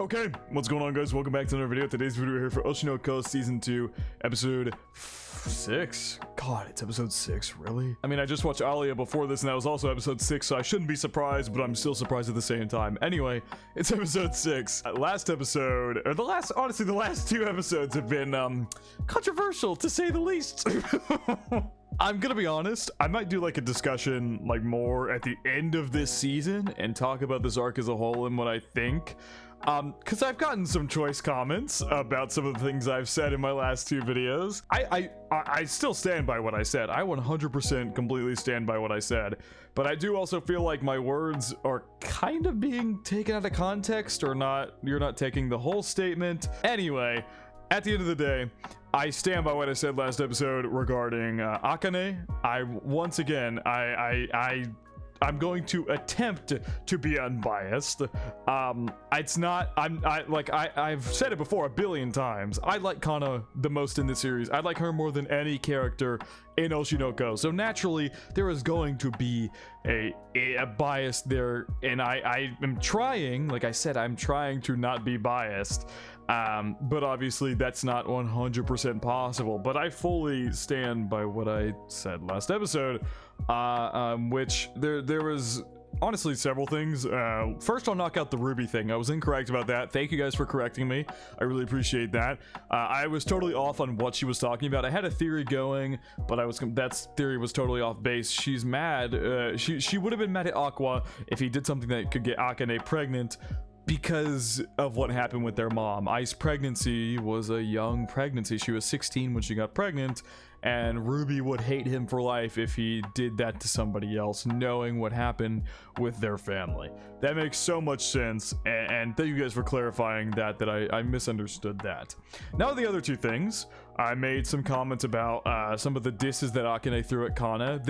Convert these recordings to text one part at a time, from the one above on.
Okay, what's going on, guys? Welcome back to another video. Today's video here for OSHI Season 2, Episode 6. God, it's Episode 6, really? I mean, I just watched Alia before this, and that was also Episode 6, so I shouldn't be surprised, but I'm still surprised at the same time. Anyway, it's Episode 6. Last episode, or honestly, the last two episodes have been, controversial, to say the least. I'm gonna be honest, I might do like a discussion like more at the end of this season and talk about this arc as a whole and what I think. Because I've gotten some choice comments about some of the things I've said in my last two videos. I still stand by what I said. I 100% completely stand by what I said. But I do also feel like my words are kind of being taken out of context, or not. You're not taking the whole statement. Anyway, at the end of the day, I stand by what I said last episode regarding Akane. I'm going to attempt to be unbiased. I've said it before a billion times. I like Kana the most in this series. I like her more than any character in OSHI. So naturally, there is going to be a bias there, and I am trying, like I said, I'm trying to not be biased. But obviously that's not 100% possible, but I fully stand by what I said last episode, which there was honestly several things. First, I'll knock out the Ruby thing. I was incorrect about that. Thank you guys for correcting me. I really appreciate that. I was totally off on what she was talking about. I had a theory going, but that theory was totally off base. She's mad. She would have been mad at Aqua if he did something that could get Akane pregnant, because of what happened with their mom. I's pregnancy was a young pregnancy. She was 16 when she got pregnant, and Ruby would hate him for life if he did that to somebody else, knowing what happened with their family. That makes so much sense, and thank you guys for clarifying that I misunderstood that. Now the other two things, I made some comments about some of the disses that Akane threw at Kana.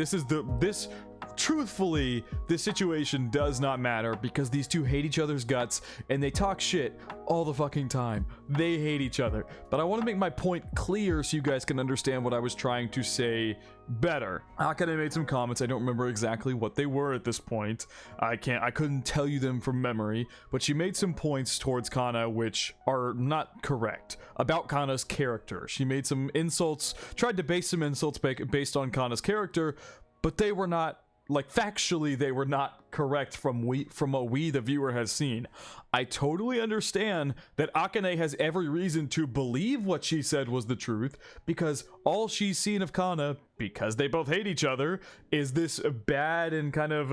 Truthfully, this situation does not matter because these two hate each other's guts and they talk shit all the fucking time. They hate each other. But I want to make my point clear so you guys can understand what I was trying to say better. Akane made some comments. I don't remember exactly what they were at this point. I couldn't tell you them from memory, but she made some points towards Kana which are not correct about Kana's character. She made some insults, tried to base some insults based on Kana's character, but they were not, like, factually, they were not correct from what we, the viewer, has seen. I totally understand that Akane has every reason to believe what she said was the truth, because all she's seen of Kana, because they both hate each other, is this bad and kind of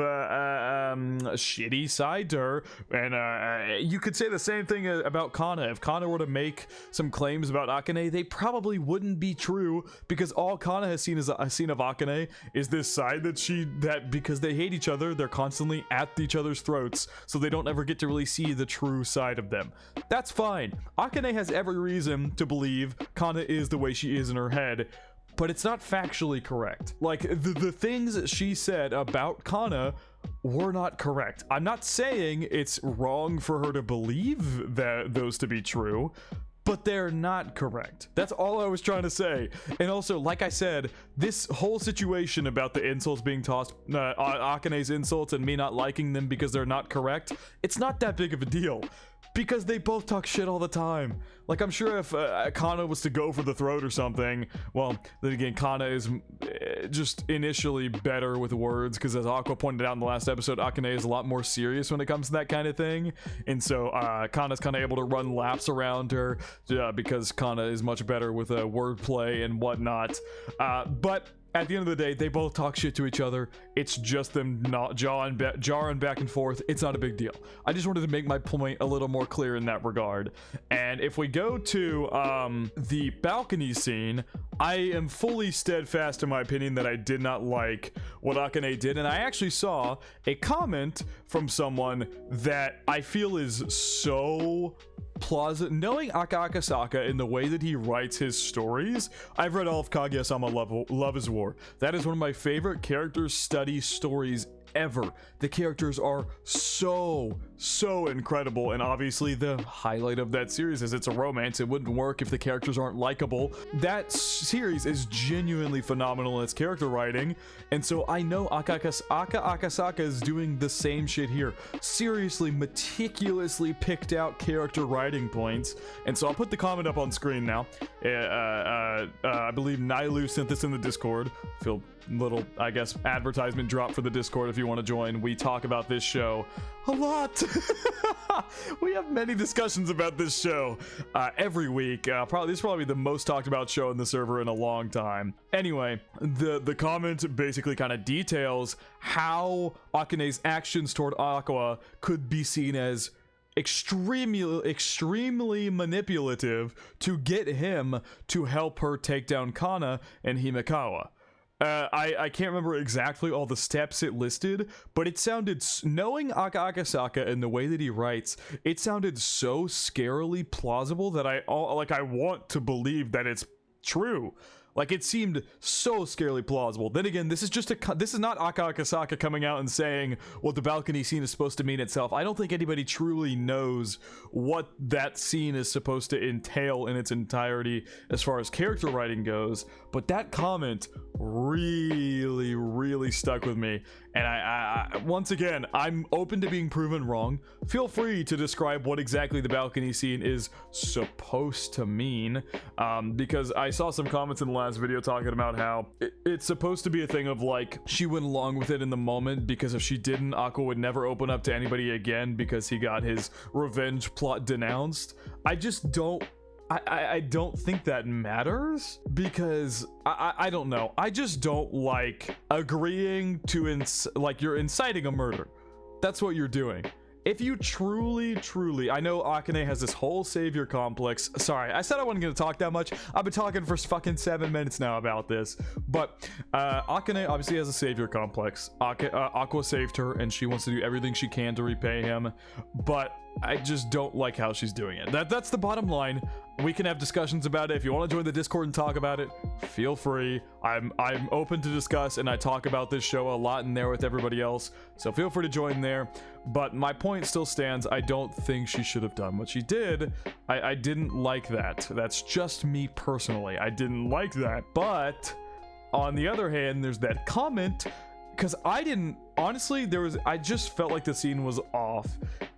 shitty side to her. And you could say the same thing about Kana. If Kana were to make some claims about Akane, they probably wouldn't be true, because all Kana has seen of Akane is this side that because they hate each other, they're constantly at each other's throats, so they don't ever get to really see the true side of them. That's fine. Akane has every reason to believe Kana is the way she is in her head, but it's not factually correct. Like, the things she said about Kana were not correct. I'm not saying it's wrong for her to believe those to be true, but they're not correct. That's all I was trying to say. And also, like I said, this whole situation about the insults being tossed, Akane's insults and me not liking them because they're not correct, it's not that big of a deal, because they both talk shit all the time. Like, I'm sure if Kana was to go for the throat or something, well, then again, Kana is just initially better with words, because as Aqua pointed out in the last episode, Akane is a lot more serious when it comes to that kind of thing. And so Kana's kind of able to run laps around her because Kana is much better with wordplay and whatnot. But at the end of the day, they both talk shit to each other. It's just them not jarring back and forth. It's not a big deal. I just wanted to make my point a little more clear in that regard. And if we go to the balcony scene, I am fully steadfast in my opinion that I did not like what Akane did. And I actually saw a comment from someone that I feel is so plausible. Knowing Akasaka in the way that he writes his stories, I've read all of Kaguya-sama Love is War. That is one of my favorite character study stories ever. The characters are so incredible, and obviously the highlight of that series is it's a romance. It wouldn't work if the characters aren't likable. That series is genuinely phenomenal in its character writing, and so I know Aka Akasaka is doing the same shit here. Seriously, meticulously picked out character writing points, and so I'll put the comment up on screen now. I believe Nailu sent this in the Discord. Feel little, I guess, advertisement drop for the Discord if you want to join. We talk about this show a lot. We have many discussions about this show every week. This is probably the most talked about show in the server in a long time. Anyway, the comment basically kind of details how Akane's actions toward Aqua could be seen as extremely manipulative to get him to help her take down Kana and Himekawa. I can't remember exactly all the steps it listed, but it sounded, knowing Aka Akasaka and the way that he writes, it sounded so scarily plausible that I want to believe that it's true. Like, it seemed so scarily plausible. Then again, this is not Aka Akasaka coming out and saying what the balcony scene is supposed to mean itself. I don't think anybody truly knows what that scene is supposed to entail in its entirety as far as character writing goes, but that comment really stuck with me. And I once again, I'm open to being proven wrong. Feel free to describe what exactly the balcony scene is supposed to mean, because I saw some comments in the last video talking about how it's supposed to be a thing of like, she went along with it in the moment because if she didn't, Aqua would never open up to anybody again because he got his revenge plot denounced. I just don't I don't think that matters, because I don't know. I just don't like agreeing to like, you're inciting a murder. That's what you're doing. If you truly, I know Akane has this whole savior complex. Sorry, I said I wasn't going to talk that much. I've been talking for fucking 7 minutes now about this. But Akane obviously has a savior complex. Aqua saved her, and she wants to do everything she can to repay him. But I just don't like how she's doing it. That's the bottom line. We can have discussions about it. If you want to join the Discord and talk about it, feel free. I'm open to discuss, and I talk about this show a lot in there with everybody else, so feel free to join there. But my point still stands. I don't think she should have done what she did. I didn't like that. That's just me personally. I didn't like that. But on the other hand, there's that comment, because I didn't, honestly, I just felt like the scene was off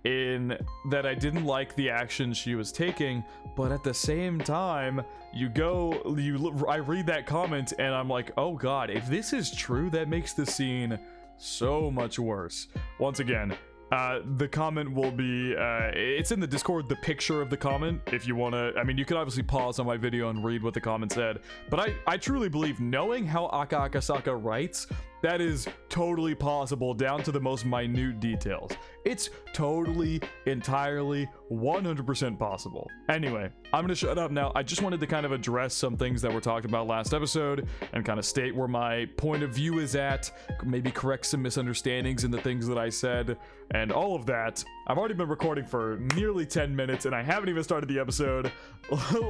in that I didn't like the action she was taking. But at the same time, I read that comment and I'm like, oh god, if this is true, that makes the scene so much worse. Once again, the comment will be, it's in the Discord, the picture of the comment, if you want to, I mean, you can obviously pause on my video and read what the comment said, but I truly believe, knowing how Aka Akasaka writes, that is totally possible down to the most minute details. It's totally, entirely, 100% possible. Anyway, I'm gonna shut up now. I just wanted to kind of address some things that were talked about last episode and kind of state where my point of view is at, maybe correct some misunderstandings in the things that I said, and all of that. I've already been recording for nearly 10 minutes and I haven't even started the episode.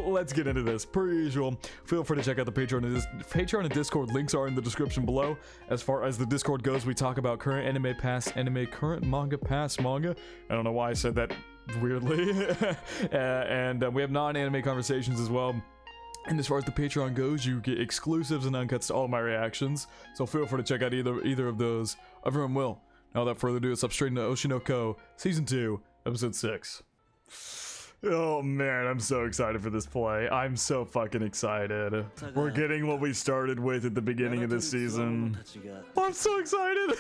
Let's get into this. Per usual, feel free to check out the Patreon and Discord. Links are in the description below. As far as the Discord goes, we talk about current anime, past anime, current manga, past manga. I don't know why I said that weirdly. And we have non-anime conversations as well. And as far as the Patreon goes, you get exclusives and uncuts to all my reactions. So feel free to check out either of those. Everyone will. Now without further ado, let's up straight into OSHI no Ko, Season 2, Episode 6. Oh man, I'm so excited for this play. I'm so fucking excited. We're getting what we started with at the beginning of this season. I'm so excited!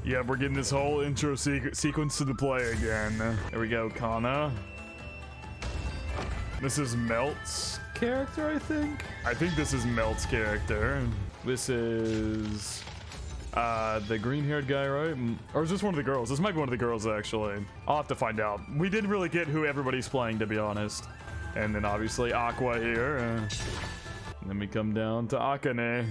Yeah, we're getting this whole intro sequence to the play again. There we go, Kana. This is Melt's character, I think? I think this is Melt's character. This is the green-haired guy, right? Or is this one of the girls? This might be one of the girls, actually. I'll have to find out. We didn't really get who everybody's playing, to be honest. And then obviously Aqua here. And then we come down to Akane.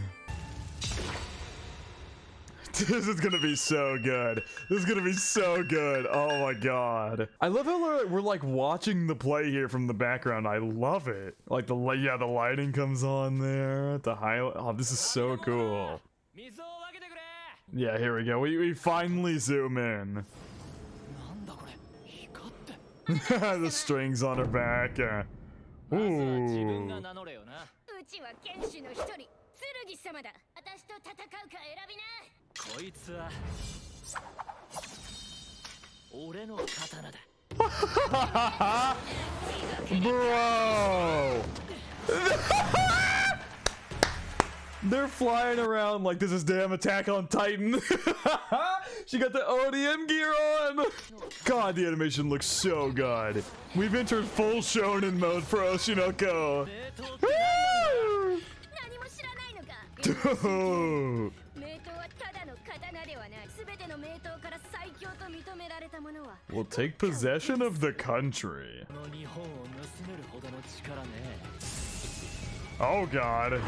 This is gonna be so good. This is gonna be so good. Oh my god. I love how we're like watching the play here from the background. I love it. Like the lighting comes on there. The highlight. Oh, this is so cool. Yeah, here we go. We finally zoom in. The strings on her back. Ooh. Bro. They're flying around like this is damn Attack on Titan. She got the ODM gear on. God, the animation looks so good. We've entered full shonen mode for Oshinoko. Dude. We'll take possession of the country. Oh god.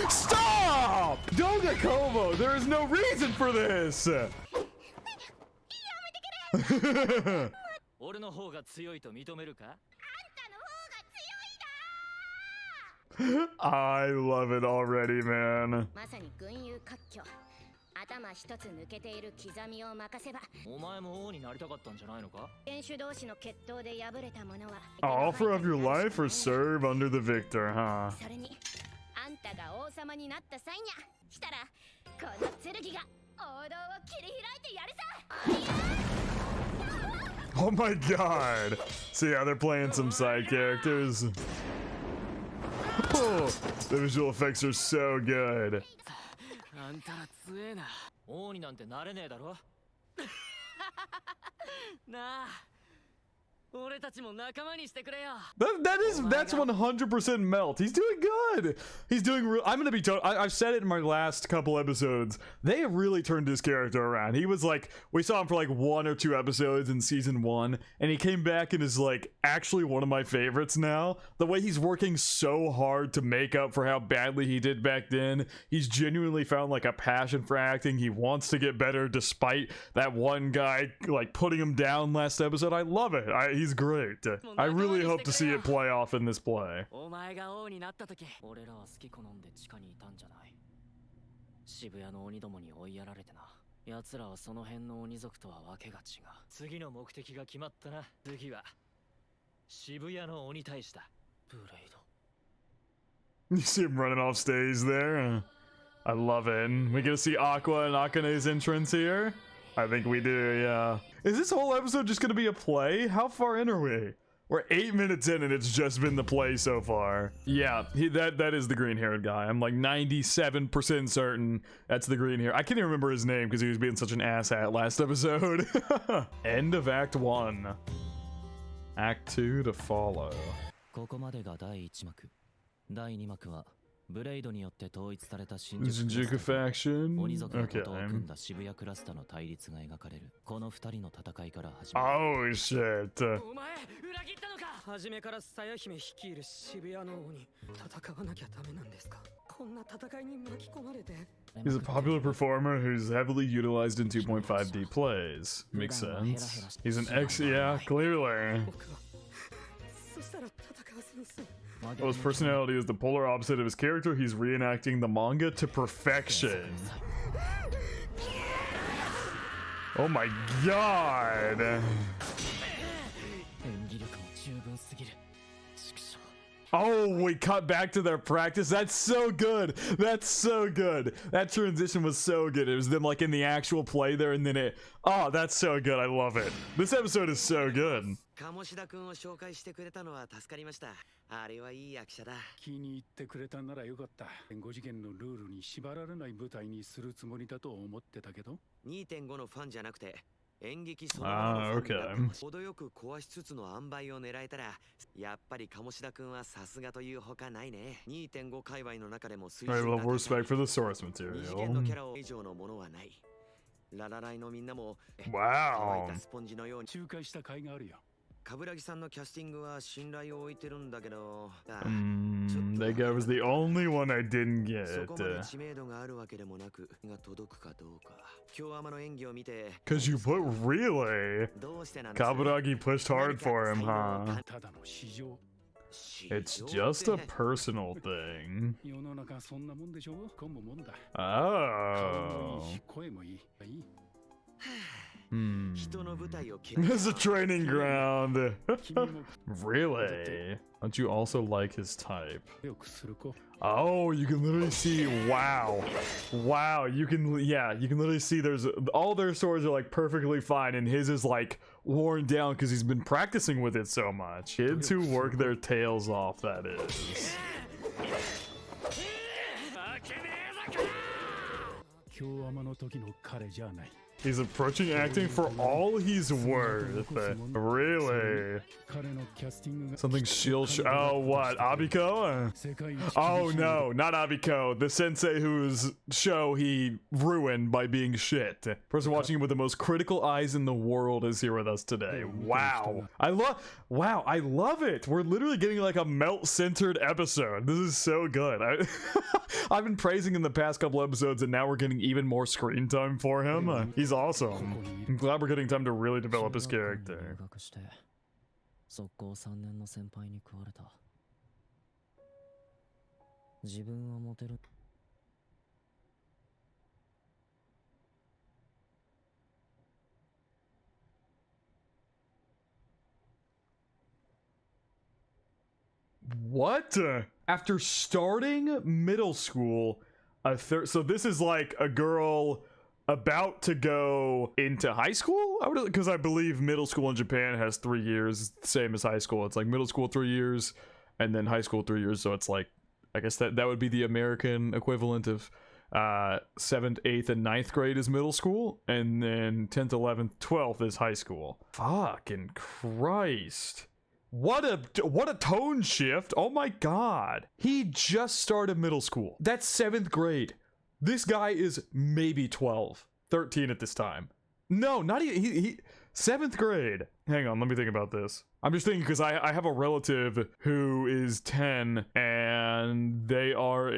Stop! Doga Kobo, there is no reason for this. I love it already, man. Offer of your life or serve under the victor, huh? Oh my god. See how they're playing some side characters. Oh, the visual effects are so good. That's 100% Melt. He's doing good. He's doing I'm gonna be I've said it in my last couple episodes. They have really turned his character around. He was like, we saw him for like 1 or 2 episodes in season 1, and he came back and is like actually one of my favorites now. The way he's working so hard to make up for how badly he did back then. He's genuinely found like a passion for acting. He wants to get better despite that one guy like putting him down last episode. I love it. He's great. I really hope to see it play off in this play. You see him running off stage there. I love it. We get to see Aqua and Akane's entrance here. I think we do, yeah. Is this whole episode just gonna be a play? How far in are we? We're 8 minutes in and it's just been the play so far. Yeah, that is the green-haired guy. I'm like 97% certain that's the green hair. I can't even remember his name because he was being such an asshat last episode. End of Act 1. Act 2 to follow. Shinjuku faction? Okay. Oh shit. He's a popular performer who's heavily utilized in 2.5D plays. Makes sense. He's an yeah, clearly. Well, his personality is the polar opposite of his character. He's reenacting the manga to perfection. Oh my god. Oh, we cut back to their practice. That's so good. That's so good. That transition was so good. It was them like in the actual play there and then it... Oh, that's so good. I love it. This episode is so good. Ah, okay. Alright, well, respect for the source material. Wow. Doga was the only one I didn't get. Cause you put really? Kaburagi pushed hard for him, huh? It's just a personal thing. Oh. This is a training ground. Really? Don't you also like his type? Oh, you can literally see. Wow. Wow. You can literally see there's all their swords are like perfectly fine, and his is like worn down because he's been practicing with it so much. Kids who work their tails off, that is. He's approaching acting for all he's worth. Really? Something she'll oh, what? Abiko? Oh no, not Abiko. The sensei whose show he ruined by being shit. Person watching him with the most critical eyes in the world is here with us today. Wow. I love it. We're literally getting like a melt-centered episode. This is so good. I've been praising in the past couple episodes, and now we're getting even more screen time for him. He's awesome. I'm glad we're getting time to really develop his character. What? After starting middle school, so this is like a girl about to go into high school? Because I believe middle school in Japan has 3 years, same as high school. It's like middle school 3 years, and then high school 3 years. So it's like, I guess that would be the American equivalent of 7th, 8th, and 9th grade is middle school, and then 10th, 11th, 12th is high school. Fucking Christ. What a tone shift. Oh my god. He just started middle school. That's 7th grade. This guy is maybe 12, 13 at this time. No, not even, he 7th grade. Hang on, let me think about this. I'm just thinking because I have a relative who is 10 and they are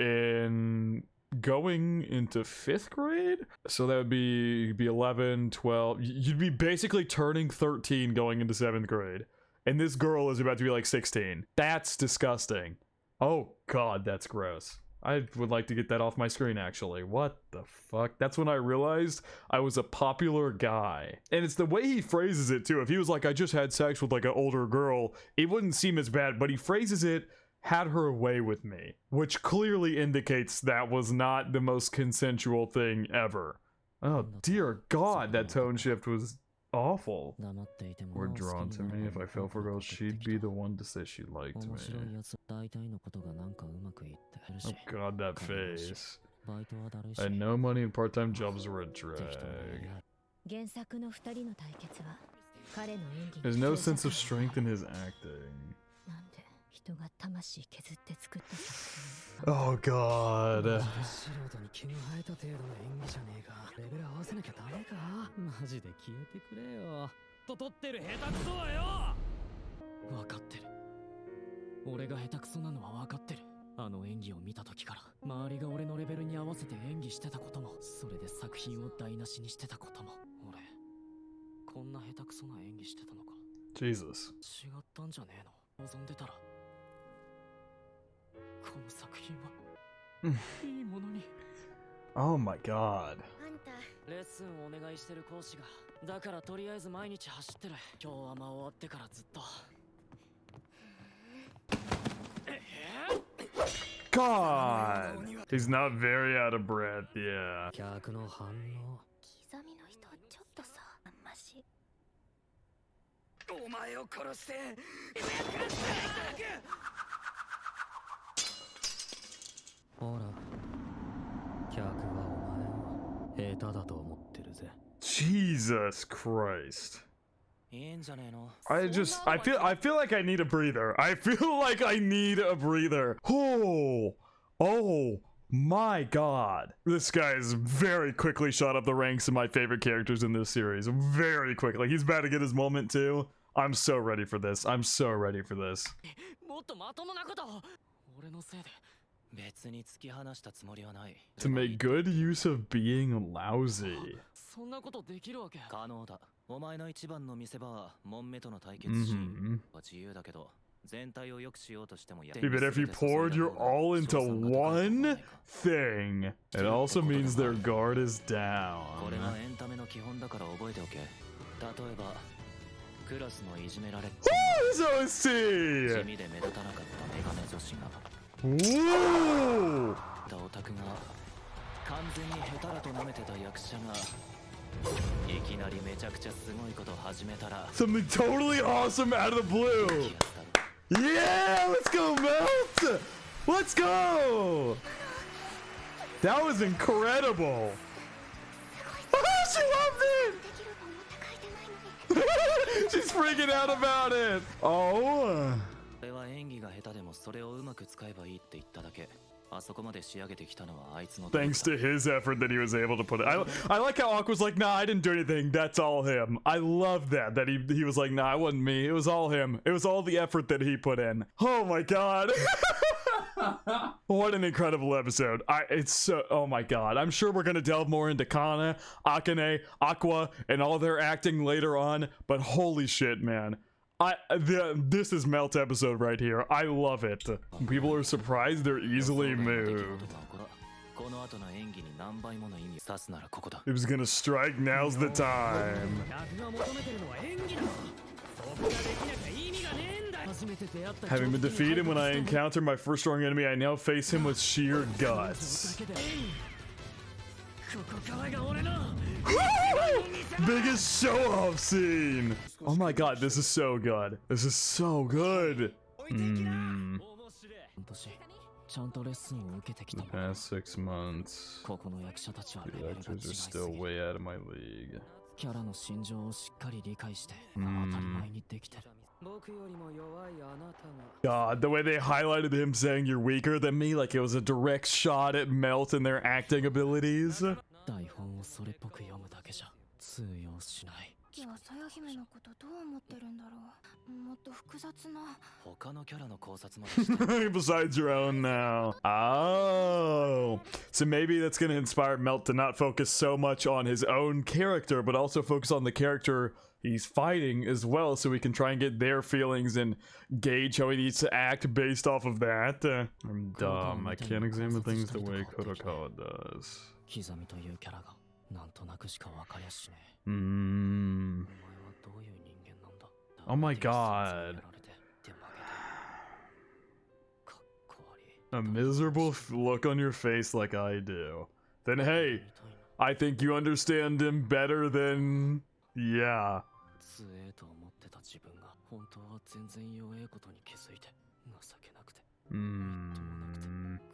going into 5th grade. So that would be 11, 12. You'd be basically turning 13 going into 7th grade. And this girl is about to be like 16. That's disgusting. Oh god, that's gross. I would like to get that off my screen, actually. What the fuck? That's when I realized I was a popular guy. And it's the way he phrases it, too. If he was like, I just had sex with like an older girl, it wouldn't seem as bad. But he phrases it, had her away with me. Which clearly indicates that was not the most consensual thing ever. Oh, dear god, that tone shift was awful. We're drawn to me. If I fell for girls, she'd be the one to say she liked me. Oh god, that face. I had no money and part-time jobs were a drag. There's no sense of strength in his acting. Oh god. Jesus. Oh my god. God. He's not very out of breath, yeah. Jesus Christ. I feel like I need a breather. I feel like I need a breather. Oh my god. This guy is very quickly shot up the ranks of my favorite characters in this series. Very quickly. He's about to get his moment too. I'm so ready for this. I'm so ready for this. To make good use of being lousy. Even if you poured your all into one thing, it also means their guard is down. This OST! Woo! Something totally awesome out of the blue! Yeah! Let's go, Melt! Let's go! That was incredible! She loved it! She's freaking out about it! Oh! Thanks to his effort that he was able to put it. I like how Aqua's like, nah, I didn't do anything. That's all him. I love that he was like, nah, it wasn't me. It was all him. It was all the effort that he put in. Oh my god. What an incredible episode. It's so, oh my god. I'm sure we're gonna delve more into Kana, Akane, Aqua, and all their acting later on, but holy shit, man. This is Melt episode right here. I love it. People are surprised they're easily moved. It was gonna strike, now's the time. Having been defeated when I encounter my first strong enemy, I now face him with sheer guts. Biggest show-off scene! Oh my god, this is so good. This is so good. The past 6 months, the actors are still way out of my league. God, the way they highlighted him saying you're weaker than me, like it was a direct shot at Melt and their acting abilities. Besides your own now. Oh, so maybe that's gonna inspire Melt to not focus so much on his own character, but also focus on the character he's fighting as well, so we can try and get their feelings and gauge how he needs to act based off of that. I'm dumb. I can't examine things the way Kodokawa does. Oh my god. A miserable look on your face like I do. Then hey, I think you understand him better than... yeah.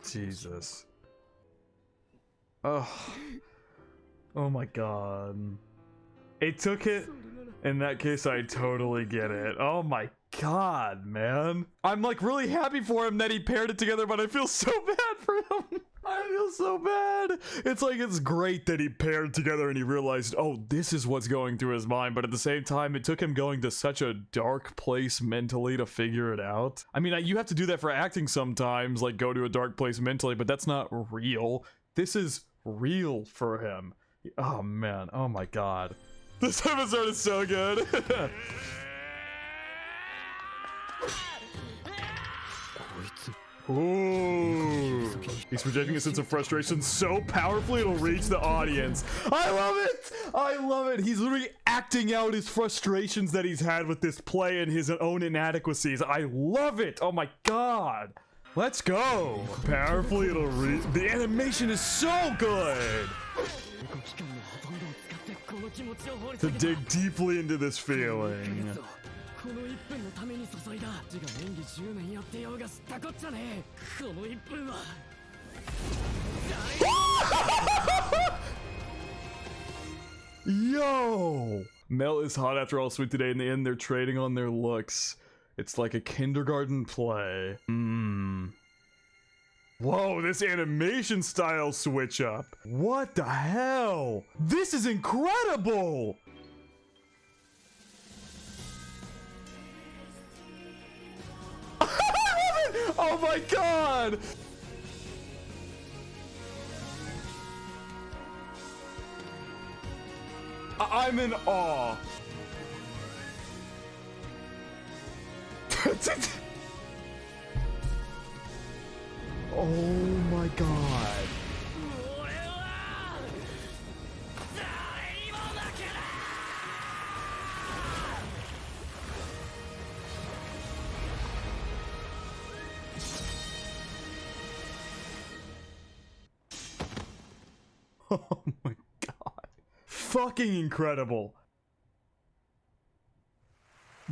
Jesus. Oh my god. It took it. In that case, I totally get it. Oh my god, man. I'm like really happy for him that he paired it together, but I feel so bad for him. I feel so bad. It's like, it's great that he paired together and he realized, oh, this is what's going through his mind. But at the same time, it took him going to such a dark place mentally to figure it out. I mean, you have to do that for acting sometimes, like go to a dark place mentally, but that's not real. This is real for him. Oh man, oh my god. This episode is so good. Ooh. He's projecting a sense of frustration so powerfully it'll reach the audience. I love it! I love it! He's literally acting out his frustrations that he's had with this play and his own inadequacies. I love it! Oh my god! Let's go! Powerfully it'll reach... The animation is so good! To dig deeply into this feeling. Yo! Mel is hot after all sweet today. In the end, they're trading on their looks. It's like a kindergarten play. Whoa, this animation style switch up. What the hell? This is incredible! Oh my god! I'm in awe. Oh my god. Oh my god. Fucking incredible.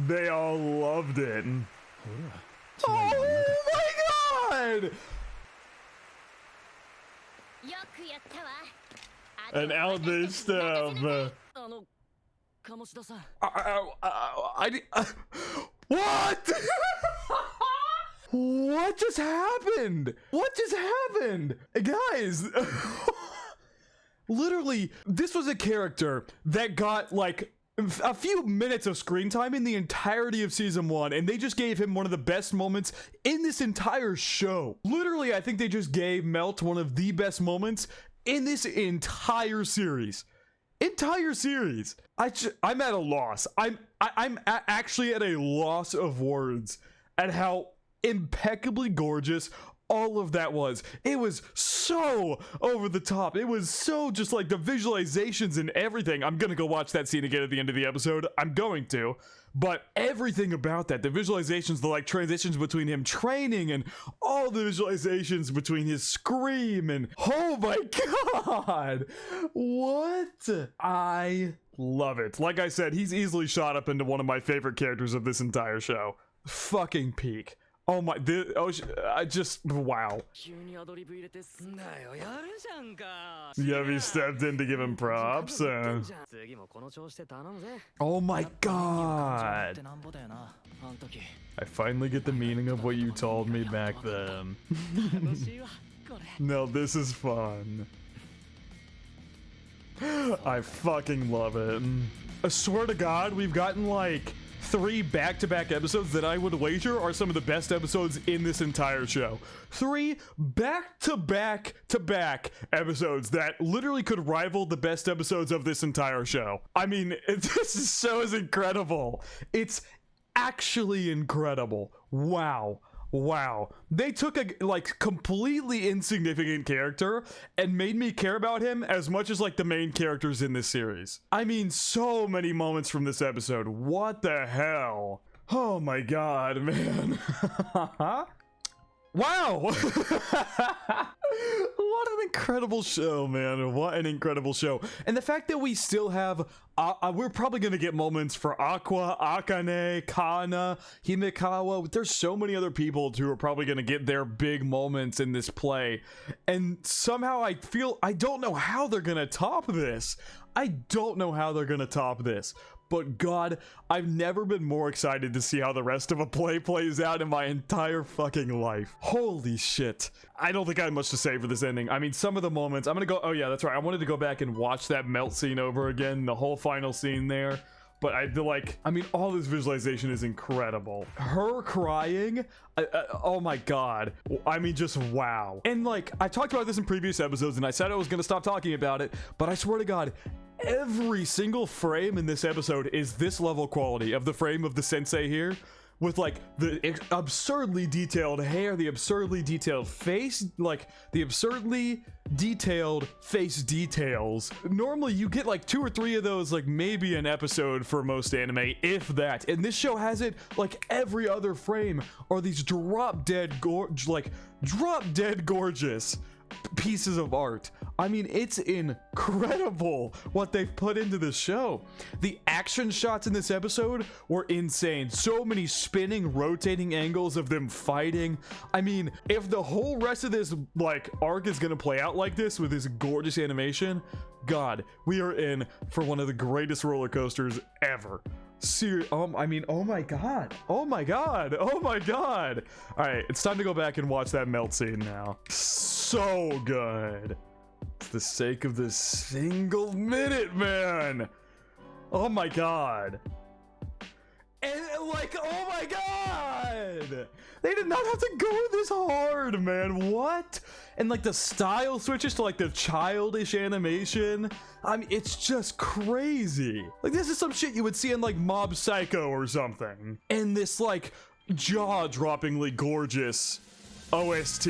They all loved it. Oh my god! And out this stuff. What? What just happened? What just happened? Guys, literally, this was a character that got like a few minutes of screen time in the entirety of season 1, and they just gave him one of the best moments in this entire show. Literally, I think they just gave Melt one of the best moments in this entire series. I'm at a loss. I'm actually at a loss of words at how impeccably gorgeous all of that was. It was so over the top. It was so just like the visualizations and everything. I'm gonna go watch that scene again at the end of the episode. I'm going to. But everything about that, the visualizations, the like transitions between him training and all the visualizations between his scream and oh my god, what? I love it. Like I said, he's easily shot up into one of my favorite characters of this entire show. Fucking peak. Oh my, I just, wow. Yevy stepped in to give him props. Oh my god. I finally get the meaning of what you told me back then. No, this is fun. I fucking love it. I swear to God, we've gotten like 3 back-to-back episodes that I would wager are some of the best episodes in this entire show. 3 back-to-back episodes that literally could rival the best episodes of this entire show. I mean, this show is incredible. It's actually incredible. Wow. Wow. They took a like completely insignificant character and made me care about him as much as like the main characters in this series. I mean, so many moments from this episode. What the hell? Oh my god, man. Wow. What an incredible show, man. What an incredible show. And the fact that we still have we're probably gonna get moments for Aqua, Akane, Kana, Himekawa. There's so many other people who are probably gonna get their big moments in this play, and somehow I don't know how they're gonna top this. I don't know how they're gonna top this. But God, I've never been more excited to see how the rest of a play plays out in my entire fucking life. Holy shit. I don't think I have much to say for this ending. I mean, some of the moments, I'm gonna go, oh yeah, that's right. I wanted to go back and watch that melt scene over again, the whole final scene there. But I feel like, I mean, all this visualization is incredible. Her crying, oh my God. I mean, just wow. And like, I talked about this in previous episodes and I said I was gonna stop talking about it, but I swear to God, every single frame in this episode is this level quality of the frame of the sensei here, with like the absurdly detailed hair, the absurdly detailed face, like the absurdly detailed face details. Normally you get like 2 or 3 of those, like maybe an episode for most anime, if that. And this show has it like every other frame are these drop dead gorgeous pieces of art. I mean, it's incredible what they've put into this show. The action shots in this episode were insane. So many spinning, rotating angles of them fighting. I mean, if the whole rest of this like arc is gonna play out like this with this gorgeous animation, God, we are in for one of the greatest roller coasters ever. I mean, oh my God. Oh my God. Oh my God. All right, it's time to go back and watch that melt scene now. So good. For the sake of this single minute, man. Oh my God. And like, oh my God. They did not have to go this hard, man. What? And like the style switches to like the childish animation. I mean, it's just crazy. Like this is some shit you would see in like Mob Psycho or something. And this like jaw-droppingly gorgeous OST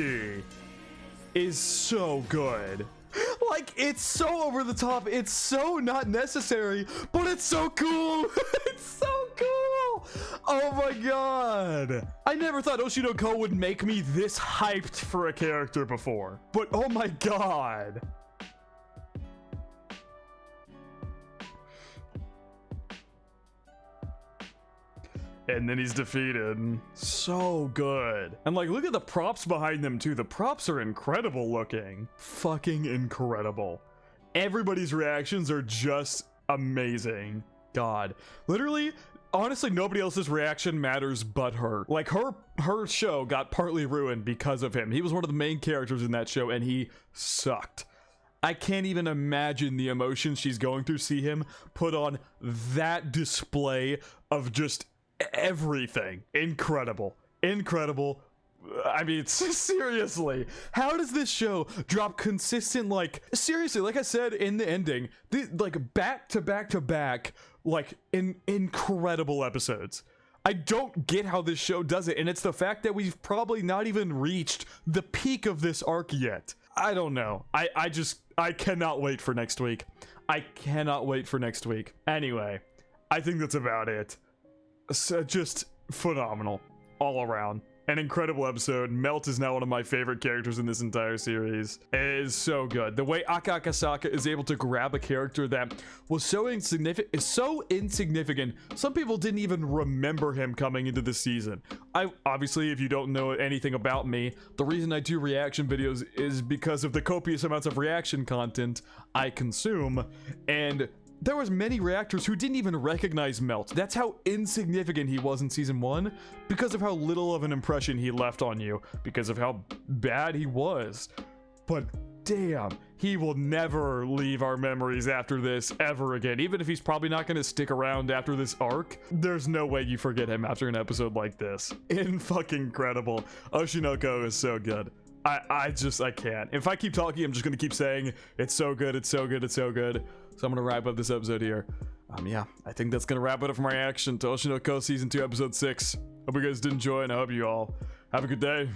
is so good. Like, it's so over the top, it's so not necessary, but it's so cool. It's so cool. Oh my god. I never thought Oshi no Ko would make me this hyped for a character before, but oh my god. And then he's defeated. So good. And like, look at the props behind them too. The props are incredible looking. Fucking incredible. Everybody's reactions are just amazing. God. Literally, honestly, nobody else's reaction matters but her. Like, her show got partly ruined because of him. He was one of the main characters in that show and he sucked. I can't even imagine the emotions she's going through. See him put on that display of just everything. Incredible. Incredible. I mean, seriously, how does this show drop consistent, like, seriously, like I said in the ending, like back to back to back, like incredible episodes. I don't get how this show does it, and it's the fact that we've probably not even reached the peak of this arc yet. I don't know. I cannot wait for next week. I cannot wait for next week. Anyway, I think that's about it. So just phenomenal all around. An incredible episode. Melt is now one of my favorite characters in this entire series. It is so good. The way Aka Akasaka is able to grab a character that was so insignificant, some people didn't even remember him coming into the season. Obviously, if you don't know anything about me, the reason I do reaction videos is because of the copious amounts of reaction content I consume, and there was many reactors who didn't even recognize Melt. That's how insignificant he was in season 1, because of how little of an impression he left on you, because of how bad he was. But damn, he will never leave our memories after this ever again. Even if he's probably not going to stick around after this arc, there's no way you forget him after an episode like this. Fucking incredible. Oshi no Ko is so good. I can't. If I keep talking, I'm just gonna keep saying it's so good, it's so good, it's so good. So I'm gonna wrap up this episode here. Yeah, I think that's gonna wrap it up for my reaction to Oshi no Ko Season 2 Episode 6. Hope you guys did enjoy, and I hope you all have a good day.